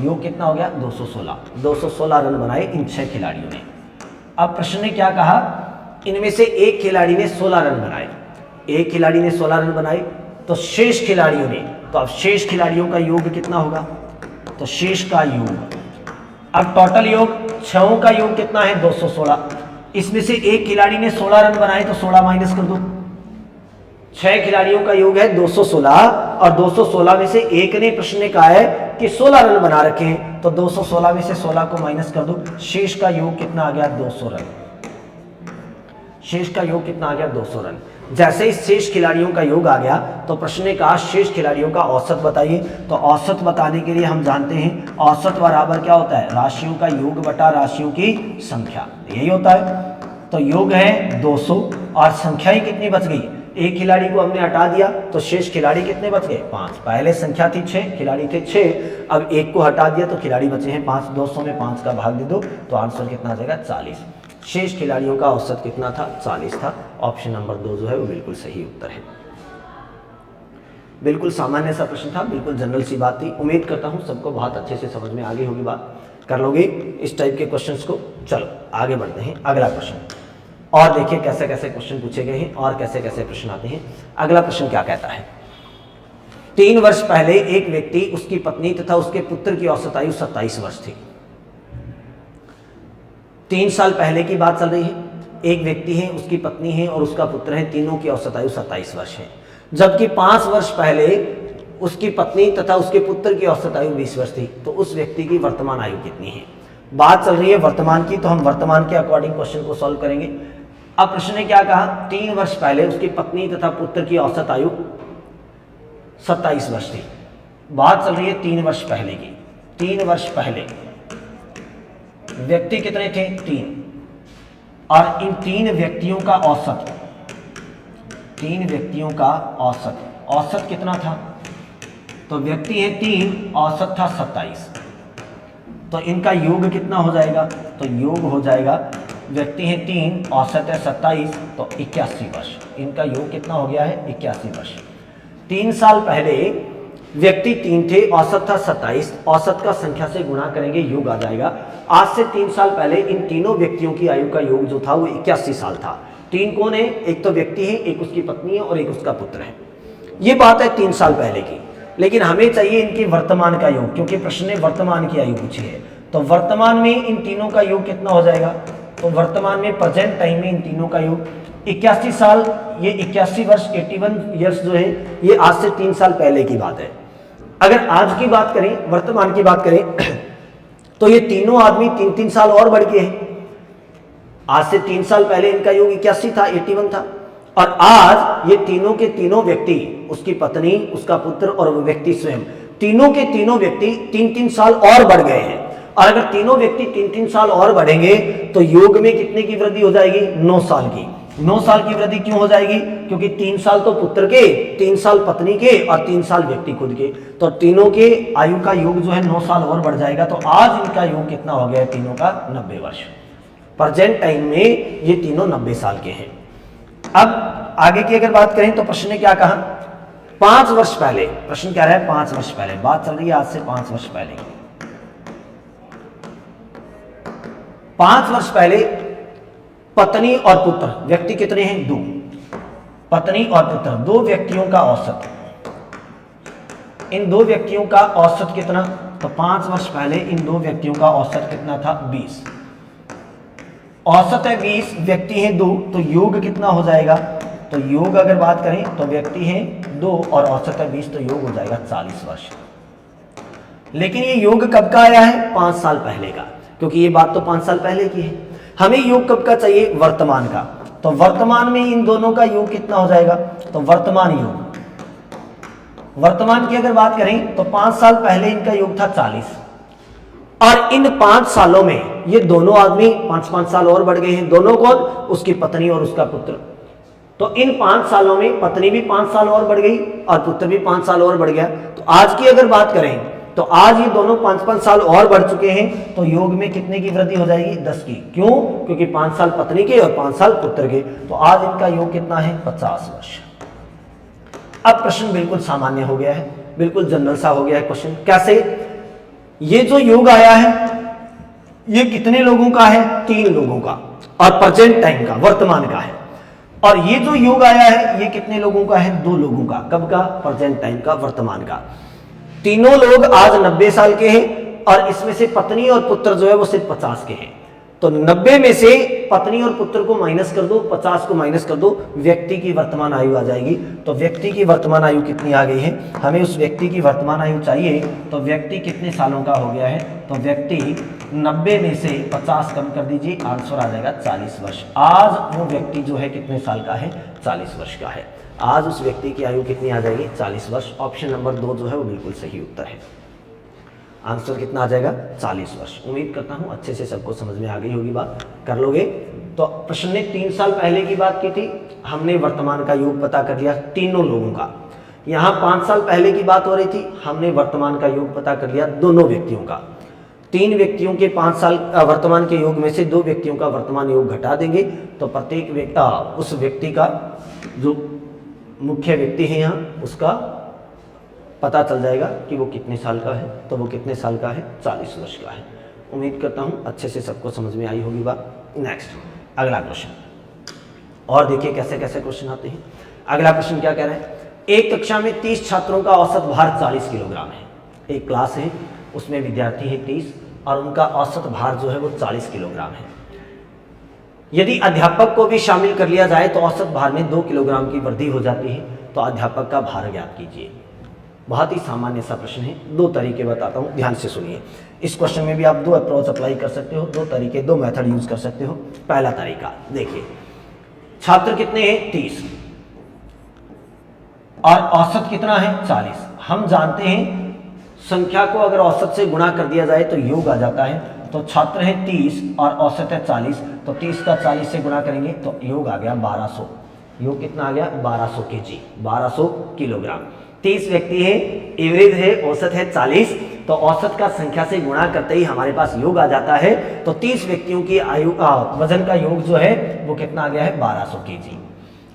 योग कितना हो गया 216। 216 रन बनाए इन 6 खिलाड़ियों ने। अब प्रश्न ने क्या कहा, इनमें से एक खिलाड़ी ने 16 रन बनाए, एक खिलाड़ी ने 16 रन बनाए, तो शेष खिलाड़ियों ने, तो अब शेष खिलाड़ियों का योग कितना होगा, तो शेष का योग, अब टोटल योग 6 का योग कितना है 216। इसमें से एक खिलाड़ी ने 16 रन बनाए तो 16 माइनस कर दो। 6 खिलाड़ियों का योग है 216 और 216 में से एक ने, प्रश्न ने कहा है कि 16 रन बना रखे हैं, तो 216 में से 16 को माइनस कर दो। शेष का योग कितना आ गया 200 रन। शेष का योग कितना आ गया 200 रन। जैसे ही शेष खिलाड़ियों का योग आ गया तो प्रश्न ने कहा शेष खिलाड़ियों का औसत बताइए। तो औसत बताने के लिए हम जानते हैं औसत बराबर क्या होता है, राशियों का योग बटा राशियों की संख्या, यही होता है। तो योग है 200 और संख्याएं कितनी बच गई, एक खिलाड़ी को हमने हटा दिया तो शेष खिलाड़ी कितने बच गए 5। पहले संख्या थी 6, खिलाड़ी थे 6, अब एक को हटा दिया तो खिलाड़ी बचे हैं 5। 200 में 5 का भाग दे दो तो आंसर कितना आ जाएगा 40। शेष खिलाड़ियों का औसत कितना था 40 था। ऑप्शन नंबर 2 जो है वो बिल्कुल सही उत्तर है। बिल्कुल सामान्य सा प्रश्न था, बिल्कुल जनरल सी बात थी। उम्मीद करता हूँ सबको बहुत अच्छे से समझ में आ गई होगी बात। कर लोगे इस टाइप के क्वेश्चंस को। चलो आगे बढ़ते हैं, अगला प्रश्न। और देखिए कैसे कैसे क्वेश्चन पूछे गए हैं और कैसे कैसे प्रश्न आते हैं। अगला प्रश्न क्या कहता है, 3 वर्ष पहले एक व्यक्ति, उसकी पत्नी तथा उसके पुत्र की औसत आयु 27 वर्ष थी। 3 साल पहले की बात चल रही है। एक व्यक्ति है, उसकी पत्नी है और उसका पुत्र है, तीनों की औसत आयु 27 वर्ष है। जबकि 5 वर्ष पहले उसकी पत्नी तथा उसके पुत्र की औसत आयु 20 वर्ष थी। तो उस व्यक्ति की वर्तमान आयु कितनी है। बात चल रही है वर्तमान की, तो हम वर्तमान के अकॉर्डिंग क्वेश्चन को सॉल्व करेंगे। अब प्रश्न ने क्या कहा, 3 वर्ष पहले उसकी पत्नी तथा पुत्र की औसत आयु 27 वर्ष थी। बात चल रही है 3 वर्ष पहले की। 3 वर्ष पहले व्यक्ति कितने थे 3, और इन 3 व्यक्तियों का औसत, 3 व्यक्तियों का औसत कितना था, तो व्यक्ति है 3, औसत था 27, तो इनका योग कितना हो जाएगा, तो योग हो जाएगा, व्यक्ति है 3, औसत है 27, तो 81 वर्ष। इनका योग कितना हो गया है 81 वर्ष। 3 साल पहले व्यक्ति 3 थे, औसत था 27, औसत का संख्या से गुणा करेंगे, योग आ जाएगा। आज से 3 साल पहले इन तीनों व्यक्तियों की आयु का योग जो था वो 81 साल था। 3 कौन है, एक तो व्यक्ति है, एक उसकी पत्नी है और एक उसका पुत्र है। ये बात है 3 साल पहले की। लेकिन हमें चाहिए इनकी वर्तमान का योग, क्योंकि प्रश्न ने वर्तमान की आयु पूछी है। तो वर्तमान में इन तीनों का योग कितना हो जाएगा, तो वर्तमान में प्रेजेंट टाइम में इन तीनों का योग 81 साल, ये 81 वर्ष 81 ईयर्स जो है ये आज से 3 साल पहले की बात है। अगर आज की बात करें, वर्तमान की बात करें, तो ये तीनों आदमी 3-3 साल और बढ़ गए हैं। आज से 3 साल पहले इनका योग 81 था, 81 था, और आज ये तीनों के तीनों व्यक्ति, उसकी पत्नी, उसका पुत्र और वो व्यक्ति स्वयं, तीनों के तीनों व्यक्ति 3-3 साल और बढ़ गए हैं। और अगर तीनों व्यक्ति 3-3 साल और बढ़ेंगे तो योग में कितने की वृद्धि हो जाएगी, 9 साल की। 9 साल की वृद्धि क्यों हो जाएगी, क्योंकि 3 साल तो पुत्र के, 3 साल पत्नी के और 3 साल व्यक्ति खुद के, तो तीनों के आयु का योग जो है 9 साल और बढ़ जाएगा। तो आज इनका योग कितना हो गया है तीनों का, 90 वर्ष। प्रेजेंट टाइम में ये तीनों 90 साल के हैं। अब आगे की अगर बात करें तो प्रश्न ने क्या कहा, 5 वर्ष पहले, प्रश्न क्या रहा है 5 वर्ष पहले, बात चल रही है आज से 5 वर्ष पहले। 5 वर्ष पहले पत्नी और पुत्र व्यक्ति कितने हैं, 2। पत्नी और पुत्र 2 व्यक्तियों का औसत, इन 2 व्यक्तियों का औसत कितना, तो 5 वर्ष पहले इन 2 व्यक्तियों का औसत कितना था, 20। औसत है 20, व्यक्ति हैं 2, तो योग कितना हो जाएगा, तो योग अगर बात करें तो व्यक्ति हैं 2 और औसत है 20, तो योग हो जाएगा 40 वर्ष। लेकिन ये योग कब का आया है, 5 साल पहले का, क्योंकि ये बात तो 5 साल पहले की है। हमें योग कब का चाहिए, वर्तमान का, तो वर्तमान में इन दोनों का योग कितना हो जाएगा, तो वर्तमान योग, वर्तमान की अगर बात करें तो 5 साल पहले इनका योग था 40, और इन 5 सालों में ये दोनों आदमी 5-5 साल और बढ़ गए हैं। दोनों कौन, उसकी पत्नी और उसका पुत्र। तो इन 5 सालों में पत्नी भी 5 साल और बढ़ गई और पुत्र भी 5 साल और बढ़ गया। तो आज की अगर बात करें तो आज ये दोनों 5-5 साल और बढ़ चुके हैं, तो योग में कितने की वृद्धि हो जाएगी, 10 की। क्यों, क्योंकि 5 साल पत्नी के और 5 साल पुत्र के, तो आज इनका योग कितना है, 50 वर्ष। अब प्रश्न बिल्कुल सामान्य हो गया है, बिल्कुल जनरल सा हो गया है क्वेश्चन। कैसे, ये जो योग आया है ये कितने लोगों का है, 3 लोगों का, और प्रेजेंट टाइम का, वर्तमान का है। और ये जो योग आया है ये कितने लोगों का है, 2 लोगों का। कब का, प्रेजेंट टाइम का, वर्तमान का। तीनों लोग आज 90 साल के हैं और इसमें से पत्नी और पुत्र जो है वो सिर्फ 50 के हैं। तो 90 में से पत्नी और पुत्र को माइनस कर दो, 50 को माइनस कर दो, व्यक्ति की वर्तमान आयु आ जाएगी। तो व्यक्ति की वर्तमान आयु कितनी आ गई है, हमें उस व्यक्ति की वर्तमान आयु चाहिए। तो व्यक्ति कितने सालों का हो गया है, तो व्यक्ति 90 में से 50 कम कर दीजिए, आंसर आ जाएगा 40 वर्ष। आज वो व्यक्ति जो है कितने साल का है, 40 वर्ष का है। आज उस व्यक्ति की आयु कितनी आ जाएगी, 40 वर्ष। ऑप्शन नंबर 2 जो है वो बिल्कुल सही उत्तर है। आंसर कितना आ जाएगा, 40 वर्ष। उम्मीद करता हूं अच्छे से सबको समझ में आ गई होगी बात, कर लोगे। तो प्रश्न ने 3 साल पहले की बात की थी, हमने वर्तमान का योग पता कर लिया तीनों लोगों का। यहाँ 5 साल पहले की बात हो रही थी, हमने वर्तमान का योग पता कर लिया दोनों व्यक्तियों का। 3 व्यक्तियों के 5 साल वर्तमान के योग में से 2 व्यक्तियों का वर्तमान योग घटा देंगे, तो प्रत्येक व्यक्ति उस व्यक्ति का जो मुख्य व्यक्ति है यहाँ उसका पता चल जाएगा कि वो कितने साल का है। तो वो कितने साल का है, 40 वर्ष का है। उम्मीद करता हूँ अच्छे से सबको समझ में आई होगी बात। नेक्स्ट अगला क्वेश्चन, और देखिए कैसे कैसे क्वेश्चन आते हैं। अगला क्वेश्चन क्या कह रहा है, एक कक्षा में 30 छात्रों का औसत भार 40 किलोग्राम है। एक क्लास है उसमें विद्यार्थी है 30 और उनका औसत भार जो है वो 40 किलोग्राम है। यदि अध्यापक को भी शामिल कर लिया जाए तो औसत भार में 2 किलोग्राम की वृद्धि हो जाती है। तो अध्यापक का भार ज्ञात कीजिए। बहुत ही सामान्य सा प्रश्न है, 2 तरीके बताता हूं, ध्यान से सुनिए। इस क्वेश्चन में भी आप 2 अप्रोच अप्लाई कर सकते हो, 2 तरीके, 2 मेथड यूज कर सकते हो। पहला तरीका देखिए, छात्र कितने हैं, 30 और औसत कितना है, 40। हम जानते हैं संख्या को अगर औसत से गुणा कर दिया जाए तो योग आ जाता है। तो छात्र है 30 और औसत है 40, तो 30 का 40 से गुणा करेंगे तो योग आ गया 1200। योग कितना आ गया, 1200 केजी, 1200 किलोग्राम। 30 व्यक्ति है, एवरेज है, औसत है 40, तो औसत का संख्या से गुणा करते ही हमारे पास योग आ जाता है। तो 30 व्यक्तियों की आयु वजन का योग जो है वो कितना आ गया है, 1200 केजी।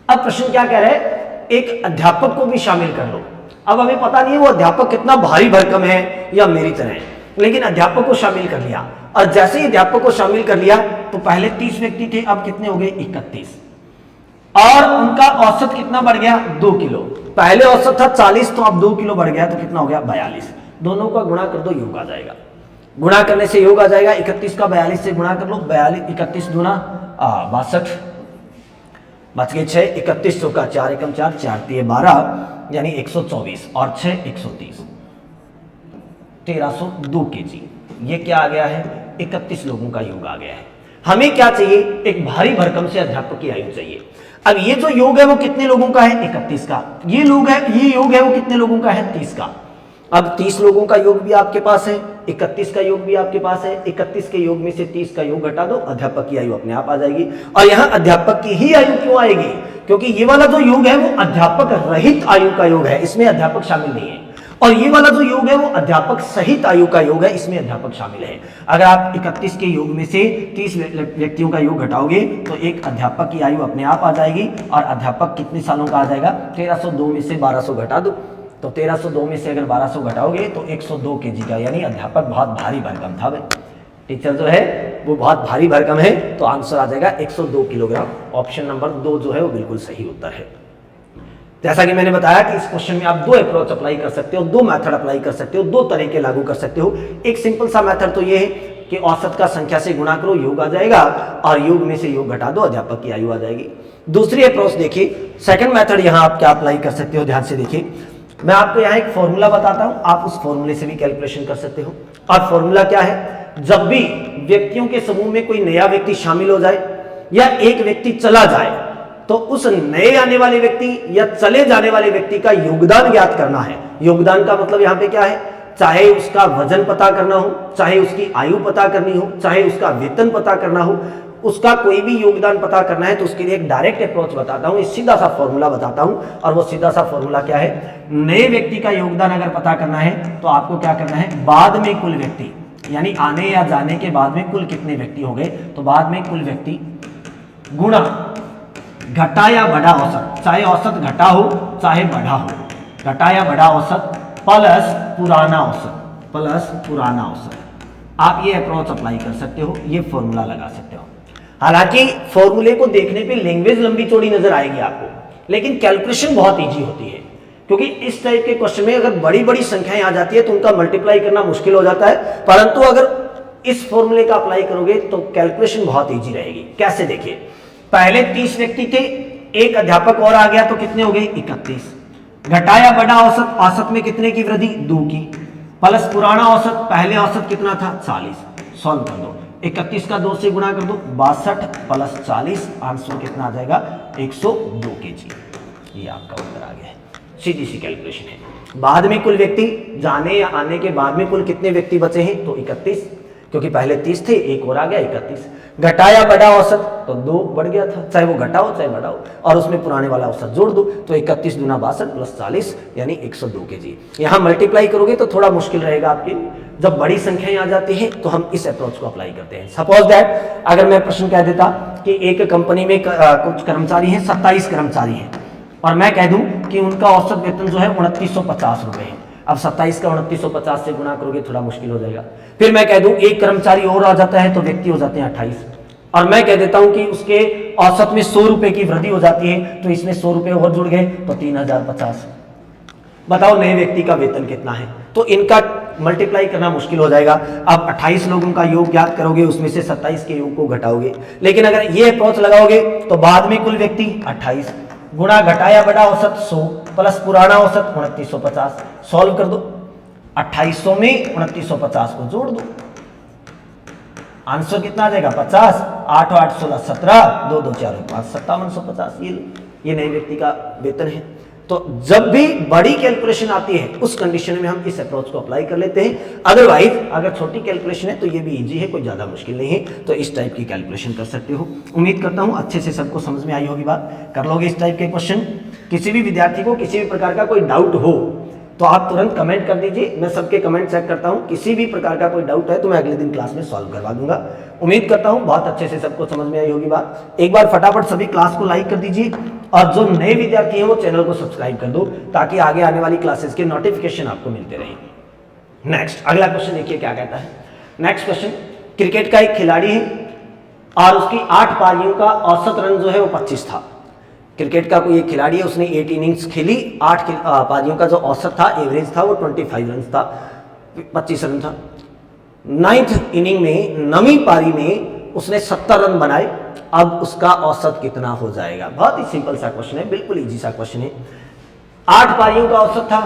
अब प्रश्न क्या कह रहा है, एक अध्यापक को भी शामिल कर लो। अब हमें पता नहीं है वो अध्यापक कितना भारी भरकम है या मेरी तरह है, लेकिन अध्यापक को शामिल कर लिया। और जैसे ही अध्यापक को शामिल कर लिया तो पहले 30 व्यक्ति थे, अब कितने हो गए, 31, और उनका औसत कितना बढ़ गया, 2 किलो। पहले औसत था 40, तो अब 2 किलो बढ़ गया, तो कितना हो गया, 42। दोनों का गुणा कर दो, योग आ जाएगा। गुणा करने से योग आ जाएगा, 31 का 42 से गुणा कर लो, 42, 31 दूना 62, बच गए 6, 31 चौका 4 एकम 4, 4 तिये 12, यानी 124 और 6 130, 1302 केजी। ये क्या आ गया है, 31 लोगों का योग आ गया है। हमें क्या चाहिए, एक भारी भरकम से अध्यापक की आयु चाहिए। अब ये जो योग है वो कितने लोगों का है, 31 का। ये योग है वो कितने लोगों का है, 30 का। अब 30 लोगों का योग भी आपके पास है, 31 का योग भी आपके पास है। 31 के योग में से 30 का योग घटा दो, अध्यापक की आयु अपने आप आ जाएगी। और यहाँ अध्यापक की ही आयु क्यों आएगी, क्योंकि ये वाला जो योग है वो अध्यापक रहित आयु का योग है, इसमें अध्यापक शामिल नहीं है। और ये वाला जो योग है वो अध्यापक सहित आयु का योग है, इसमें अध्यापक शामिल है। अगर आप 31 के योग में से 30 व्यक्तियों का योग घटाओगे तो एक अध्यापक की आयु अपने आप आ जाएगी। और अध्यापक कितने सालों का आ जाएगा? 1302 में से 1200 घटा दो, तो 1302 में से अगर 1200 घटाओगे तो 102 kg का, यानी अध्यापक बहुत भारी भरकम था भाई। टीचर जो है वो बहुत भारी भरकम है, तो आंसर आ जाएगा 102 किलोग्राम। ऑप्शन नंबर 2 जो है वो बिल्कुल सही उत्तर है। जैसा कि मैंने बताया कि इस क्वेश्चन में आप दो अप्रोच अप्लाई कर सकते हो, दो मेथड अप्लाई कर सकते हो, दो तरीके लागू कर सकते हो। एक सिंपल सा मेथड तो ये है कि औसत का संख्या से गुणा करो, योग आ जाएगा, और योग में से योग घटा दो, अध्यापक की आयु आ जाएगी। दूसरी अप्रोच देखिए, सेकंड मेथड यहाँ आप क्या अप्लाई कर सकते हो, ध्यान से देखिए। मैं आपको यहाँ एक फॉर्मूला बताता हूँ, आप उस फॉर्मूले से भी कैलकुलेशन कर सकते हो। और फॉर्मूला क्या है? जब भी व्यक्तियों के समूह में कोई नया व्यक्ति शामिल हो जाए या एक व्यक्ति चला जाए, तो उस नए आने वाले व्यक्ति या चले जाने वाले व्यक्ति का योगदान ज्ञात करना है। योगदान का मतलब यहाँ पे क्या है? चाहे उसका वजन पता करना हो, चाहे उसकी आयु पता करनी हो, चाहे उसका वेतन पता करना हो, उसका कोई भी योगदान पता करना है, तो उसके लिए एक डायरेक्ट अप्रोच बताता हूं, एक सीधा सा फॉर्मूला बताता हूं। और वो सीधा सा फॉर्मूला क्या है? नए व्यक्ति का योगदान अगर पता करना है तो आपको क्या करना है? बाद में कुल व्यक्ति, यानी आने या जाने के बाद में कुल कितने व्यक्ति हो गए, तो बाद में कुल व्यक्ति गुणा घटा या बढ़ा औसत, चाहे औसत घटा हो चाहे बढ़ा हो, घटा या बढ़ा औसत प्लस पुराना औसत, प्लस पुराना औसत। आप ये अप्रोच अप्लाई कर सकते हो, ये फॉर्मूला लगा सकते हो। हालांकि फॉर्मूले को देखने पे लैंग्वेज लंबी चौड़ी नजर आएगी आपको, लेकिन कैलकुलेशन बहुत इजी होती है, क्योंकि इस टाइप के क्वेश्चन में अगर बड़ी बड़ी संख्याएं आ जाती है तो उनका मल्टीप्लाई करना मुश्किल हो जाता है। परंतु अगर इस फॉर्मूले का अप्लाई करोगे तो कैलकुलेशन बहुत इजी रहेगी। कैसे? देखिए, पहले 30 व्यक्ति थे, एक अध्यापक और आ गया तो कितने हो गए? 31। घटाया बड़ा औसत, औसत में कितने की वृद्धि? 2 की, प्लस पुराना औसत, पहले औसत कितना था? 40। सॉल्व कर दो, 31 का 2 से गुणा कर दो, 62 प्लस 40, आंसर कितना आ जाएगा? 102 kg। ये आपका उत्तर आ गया है, सीधी सी कैलकुलेशन है। बाद में कुल व्यक्ति, जाने या आने के बाद में कुल कितने व्यक्ति बचे हैं? तो 31, क्योंकि पहले 30 थे, एक और आ गया 31। घटाया बड़ा औसत तो 2 बढ़ गया था, चाहे वो घटाओ चाहे बढ़ाओ, और उसमें पुराने वाला औसत जोड़ दो, तो 31 दूना 62 प्लस 40 यानी 102 kg। यहाँ मल्टीप्लाई करोगे तो थोड़ा मुश्किल रहेगा आपकी, जब बड़ी संख्याएं आ जाती हैं तो हम इस अप्रोच को अप्लाई करते हैं। सपोज दैट अगर मैं प्रश्न कह देता कि एक कंपनी में कुछ कर्मचारी हैं, 27 कर्मचारी हैं, और मैं कह दूं कि उनका औसत वेतन जो है 2950 रुपए है। अब 27 का 2950 से गुणा करोगे थोड़ा मुश्किल हो जाएगा। फिर मैं कह दूं एक कर्मचारी और आ जाता है तो व्यक्ति हो जाते हैं 28, और मैं कह देता हूं कि उसके औसत में 100 रुपए की वृद्धि हो जाती है, तो इसमें 100 रुपए और जुड़ गए तो 3050। बताओ नए व्यक्ति का वेतन कितना है? तो इनका मल्टीप्लाई करना मुश्किल हो जाएगा। अब 28 लोगों का योग ज्ञात करोगे, उसमें से 27 के योग को घटाओगे। लेकिन अगर ये अप्रोच लगाओगे तो बाद में कुल व्यक्ति 28 गुणा घटाया बड़ा औसत 100 प्लस पुराना औसत 2950। सॉल्व कर दो, 2800 में 2950 को जोड़ दो, आंसर कितना आ जाएगा? 50। 8 और 8 16 17, 2 2 4 5 5750। ये नए व्यक्ति का वेतन है। तो जब भी बड़ी कैलकुलेशन आती है उस कंडीशन में हम इस अप्रोच को अप्लाई कर लेते हैं। अदरवाइज अगर छोटी कैलकुलेशन है तो ये भी इजी है, कोई ज्यादा मुश्किल नहीं है, तो इस टाइप की कैलकुलेशन कर सकते हो। उम्मीद करता हूं अच्छे से सबको समझ में आई होगी बात, कर लोगे इस टाइप के क्वेश्चन। किसी भी विद्यार्थी को किसी भी प्रकार का कोई डाउट हो तो आप तुरंत कमेंट कर दीजिए, मैं सबके कमेंट चेक करता हूं। किसी भी प्रकार का कोई डाउट है तो मैं अगले दिन क्लास में सॉल्व करवा दूंगा। उम्मीद करता हूं बहुत अच्छे से सबको समझ में आई होगी बात। एक बार फटाफट सभी क्लास को लाइक कर दीजिए, और जो नए विद्यार्थी हैं वो चैनल को सब्सक्राइब कर दो, ताकि आगे आने वाली क्लासेस के नोटिफिकेशन आपको मिलते रहेंगे। नेक्स्ट अगला क्वेश्चन देखिए क्या कहता है। नेक्स्ट क्वेश्चन, क्रिकेट का एक खिलाड़ी है और उसकी 8 पारियों का औसत रन जो है वो 25 था। क्रिकेट का कोई एक खिलाड़ी है, उसने 8 इनिंग्स खेली, 8 पारियों का जो औसत था, एवरेज था वो 25 रन था, 25 रन था। 9th इनिंग में 9वीं पारी में उसने 70 रन बनाए, अब उसका औसत कितना हो जाएगा? बहुत ही सिंपल सा क्वेश्चन है, बिल्कुल इजी सा क्वेश्चन है। 8 पारियों का औसत था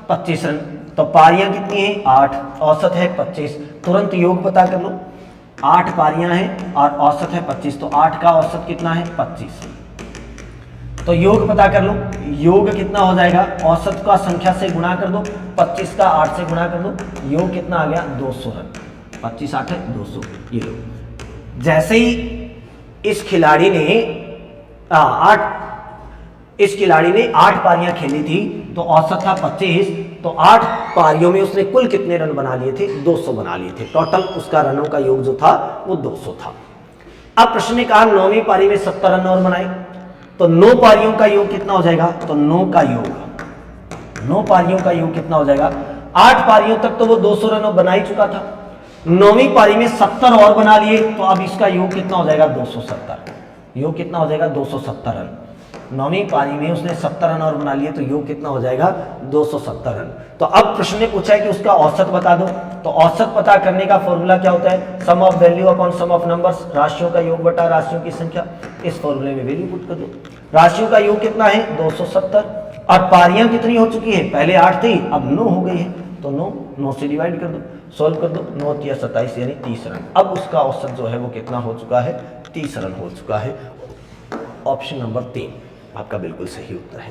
25 रन, तो पारियां कितनी हैं? 8, औसत है 25। तुरंत योग पता कर लो, 8 पारियां हैं और औसत है 25, तो 8 का औसत कितना है? 25। तो योग पता कर लो, योग कितना हो जाएगा? औसत का संख्या से गुणा कर दो, 25 का 8 से गुणा कर दो, योग कितना आ गया? 200 रन। 25 8 है 200। ये लो, जैसे ही इस खिलाड़ी ने इस खिलाड़ी ने 8 पारियां खेली थी तो औसत था 25, तो 8 पारियों में उसने कुल कितने रन बना लिए थे? 200 बना लिए थे। टोटल उसका रनों का योग जो था वो 200 था। अब प्रश्न ने कहा 9वीं पारी में 70 रन और बनाए, तो 9 पारियों का योग कितना हो जाएगा? तो 9 पारियों का योग कितना हो जाएगा? 8 पारियों तक तो वो 200 रन बना ही चुका था, 9वीं पारी में 70 और बना लिए, तो अब इसका योग कितना हो जाएगा? 270। योग कितना हो जाएगा? 270 रन। 9वीं पारी में उसने 70 रन और बना लिए, तो योग कितना हो जाएगा? 270 रन। तो अब प्रश्न ने पूछा है कि उसका औसत बता दो, तो औसत पता करने का फॉर्मूला क्या होता है? Sum of value upon sum of numbers, राशियों का योग बटा राशियों की संख्या। इस फॉर्मूले में वैल्यू पुट कर दो। राशियों का योग कितना है? 270, और पारियां कितनी हो चुकी है? पहले 8 थी, अब 9 हो गई है, तो 9 से डिवाइड कर दो, सोल्व कर दो, 9 या 27 यानी 30 रन। अब उसका औसत जो है वो कितना हो चुका है? 30 रन हो चुका है। ऑप्शन नंबर 3 आपका बिल्कुल सही उत्तर है।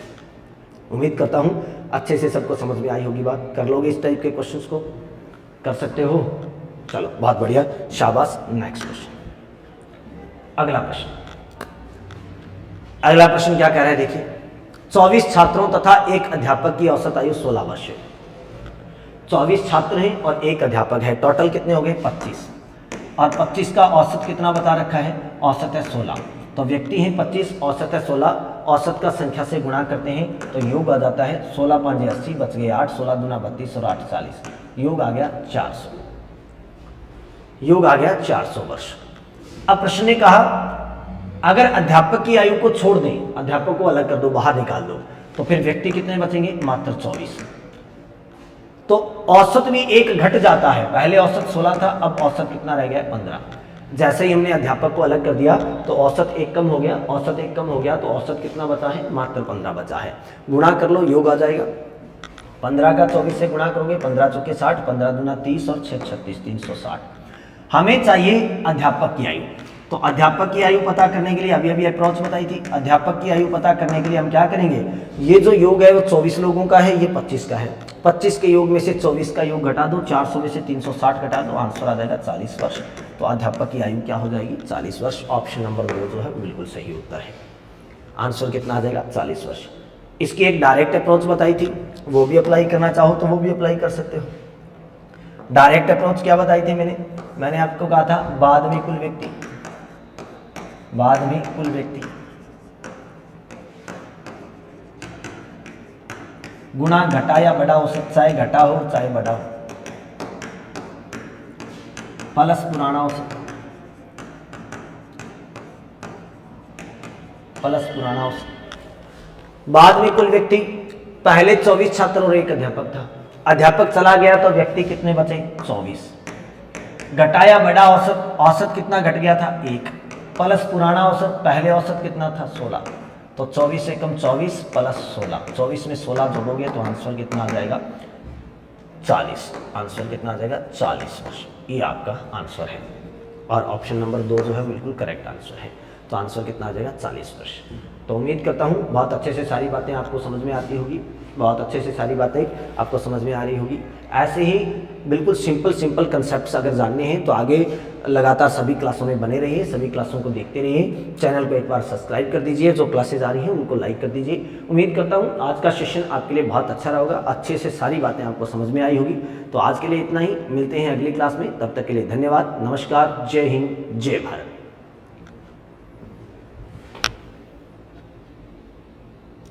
उम्मीद करता हूं अच्छे से सबको समझ में आई होगी बात। कर लोगे इस टाइप के क्वेश्चंस को? कर सकते हो? चलो बहुत बढ़िया, शाबाश। नेक्स्ट क्वेश्चन, अगला प्रश्न क्या कह रहा है? देखिए, 24 छात्रों तथा एक अध्यापक की औसत आयु 16 वर्ष है। 24 छात्र हैं और एक अध्यापक है, टोटल कितने हो गए? 25, और 25 का औसत कितना बता रखा है? औसत है 16, तो व्यक्ति हैं 25, औसत है 16, औसत का संख्या से गुणा करते हैं तो योग आ जाता है 16 5 80, बच गए 8, 16 दूना 32 और 8 40, योग आ गया 400, योग आ गया 400 वर्ष। अब प्रश्न ने कहा अगर अध्यापक की आयु को छोड़ दें, अध्यापक को अलग कर दो, बाहर निकाल दो, तो फिर व्यक्ति कितने बचेंगे? मात्र 24। तो औसत भी एक घट जाता है, पहले औसत 16 था, अब औसत कितना रह गया? 15। जैसे ही हमने अध्यापक को अलग कर दिया तो औसत एक कम हो गया, औसत एक कम हो गया, तो औसत कितना बचा है? मात्र 15 बचा है। गुणा कर लो, योग आ जाएगा। 15 का 24 से गुणा करोगे, 15 चौके 60, 15 दूना 30 और 6 36 360। हमें चाहिए अध्यापक की आयु, तो अध्यापक की आयु पता करने के लिए अभी अप्रोच बताई थी। अध्यापक की आयु पता करने के लिए हम क्या करेंगे? ये जो योग है वो 24 लोगों का है, ये 25 का है, 25 के योग में से 24 का योग घटा दो, 400 में से 360 घटा दो, आंसर आ जाएगा 40 वर्ष। तो अध्यापक की आयु क्या हो जाएगी? 40 वर्ष। ऑप्शन नंबर 2 जो है बिल्कुल सही उत्तर है। आंसर कितना आ जाएगा? 40 वर्ष। इसकी एक डायरेक्ट अप्रोच बताई थी, वो भी अप्लाई करना चाहो तो वो भी अप्लाई कर सकते हो। डायरेक्ट अप्रोच क्या बताई थी मैंने आपको कहा था बाद में कुल व्यक्ति गुणा घटा या बड़ा औसत, चाहे घटा हो चाहे बड़ा हो, प्लस पुराना औसत, बाद में कुल व्यक्ति। पहले 24 छात्र और एक अध्यापक था, अध्यापक चला गया तो व्यक्ति कितने बचे? 24। घटाया बड़ा औसत, औसत कितना घट गया था? 1, प्लस पुराना औसत, पहले औसत कितना था? 16, तो 24 से कम 24 प्लस 16, 24 में 16 जोड़ोगे तो आंसर कितना आ जाएगा? 40। आंसर कितना आ जाएगा? 40 वर्ष। ये आपका आंसर है, और ऑप्शन नंबर 2 जो है बिल्कुल करेक्ट आंसर है। तो आंसर कितना आ जाएगा? 40 वर्ष। तो उम्मीद करता हूँ बहुत अच्छे से सारी बातें आपको समझ में आती होगी, बहुत अच्छे से सारी बातें आपको समझ में आ रही होगी। ऐसे ही बिल्कुल सिंपल कंसेप्ट्स अगर जानने हैं तो आगे लगातार सभी क्लासों में बने रहिए, सभी क्लासों को देखते रहिए। चैनल को एक बार सब्सक्राइब कर दीजिए, जो क्लासेज आ रही हैं उनको लाइक कर दीजिए। उम्मीद करता हूँ आज का सेशन आपके लिए बहुत अच्छा रहा होगा, अच्छे से सारी बातें आपको समझ में आई होगी। तो आज के लिए इतना ही, मिलते हैं अगली क्लास में, तब तक के लिए धन्यवाद, नमस्कार, जय हिंद, जय भारत।